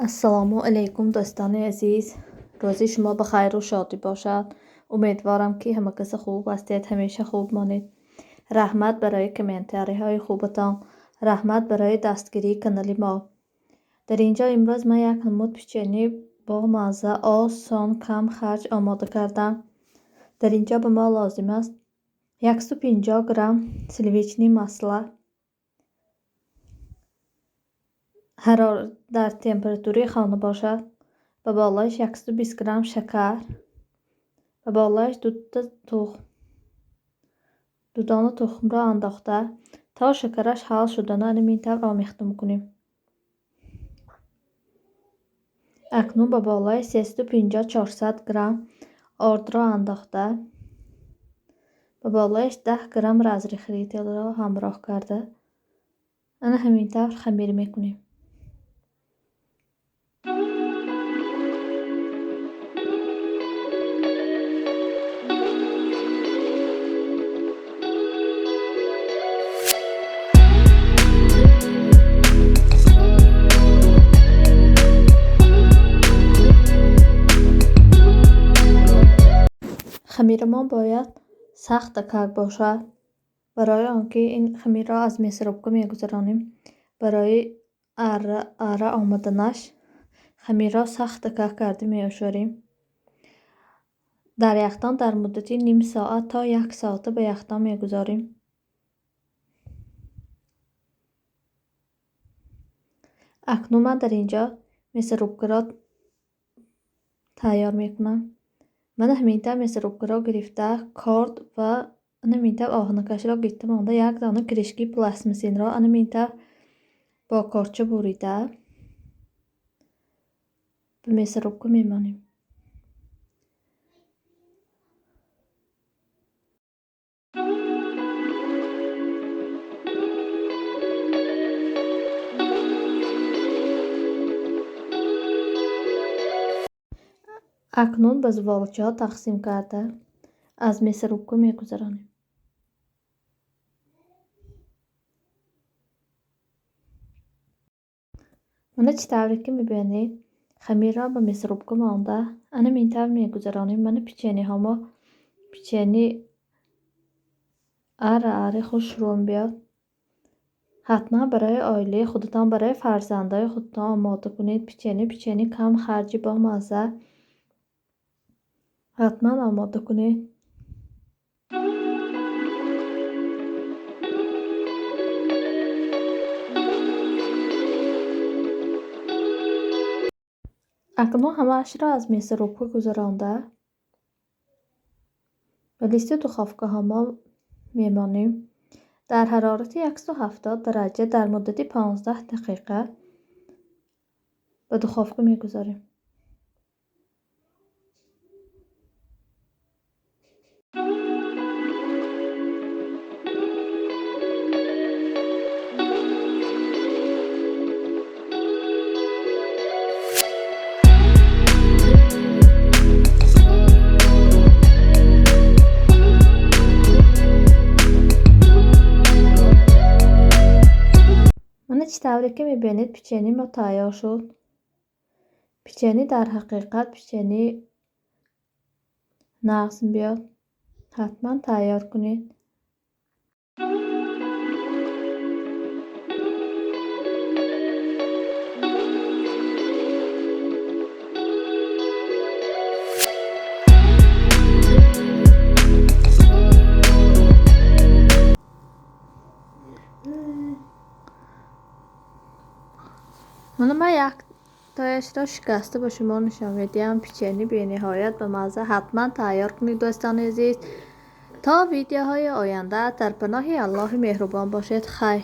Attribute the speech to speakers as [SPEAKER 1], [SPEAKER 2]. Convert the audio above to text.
[SPEAKER 1] السلام علیکم دوستان عزیز. روزی شما بخیر و شادی باشد. امیدوارم که همه کس خوب هستید، همیشه خوب مانید. رحمت برای کامنتاری های خوبتان، رحمت برای دستگیری کانال ما. در اینجا امروز من یک نمود پیچنی با مزه آسان کم خرج آماده کردم. در اینجا به ما لازم است 150 گرم سلیویچنی مساله در تمپراتوری خانه باشد. به بالایش 120 گرم شکر، به بالایش دو دانه تخم را انداخته تا شکرش حل شده نمی طور آمیخته میکنیم. اکنون به بالای 350-400 گرم آرد را انداخته به بالایش 10 گرم رزری ریتل را همراه کرده همین طور خمیر میکنیم. خمیرمان باید سخت کک باشد. برای آنکه این خمیر را از میسربکه میگذرانیم، برای اره آمدنش خمیر را سخت کک کرده میاشاریم. در یخدان در مدت نیم ساعت تا 1 ساعت به یخدان میگذاریم. اکنون من در اینجا میسربکه را تیار میکنم. من همینطور میسربکه را گرفته کارد و همینطور آهنکش را گرفته مانده 1 دانه کرشکی پلاستماسین را همینطور با کارچه بریده به میسربکه میمانیم. اکنون به زبالچه ها تقسیم کرده از میسربکه میگذرانیم. من چطوری که میبینید خمیر را به میسربکه مانده همینطور میگذرانیم. من پیچنی اره خوش روم بیاد. حتما برای عائله خودتان، برای فرزندای خودتان آماده کنید. پیچنی کم خرجی با مزه حتما آماده کنید. اکنون همه‌اش را از میسربکه گذرانده به لیست دخافکه ما میمانیم. در حرارت 170 درجه در مدت 15 دقیقه به دخافکه میگذاریم. چطوری که میبینید پیچنی ما تیار شد. پیچنی در حقیقت پیچنی نقص بیاد حتما تیار کنید. من یک تایش را شکسته به شما نشان میدم. پیچنی به نهایت به مزه حتما تیار کنید دوستان عزیز. تا ویدیوهای آینده در پناه الله مهربان باشید. خیر.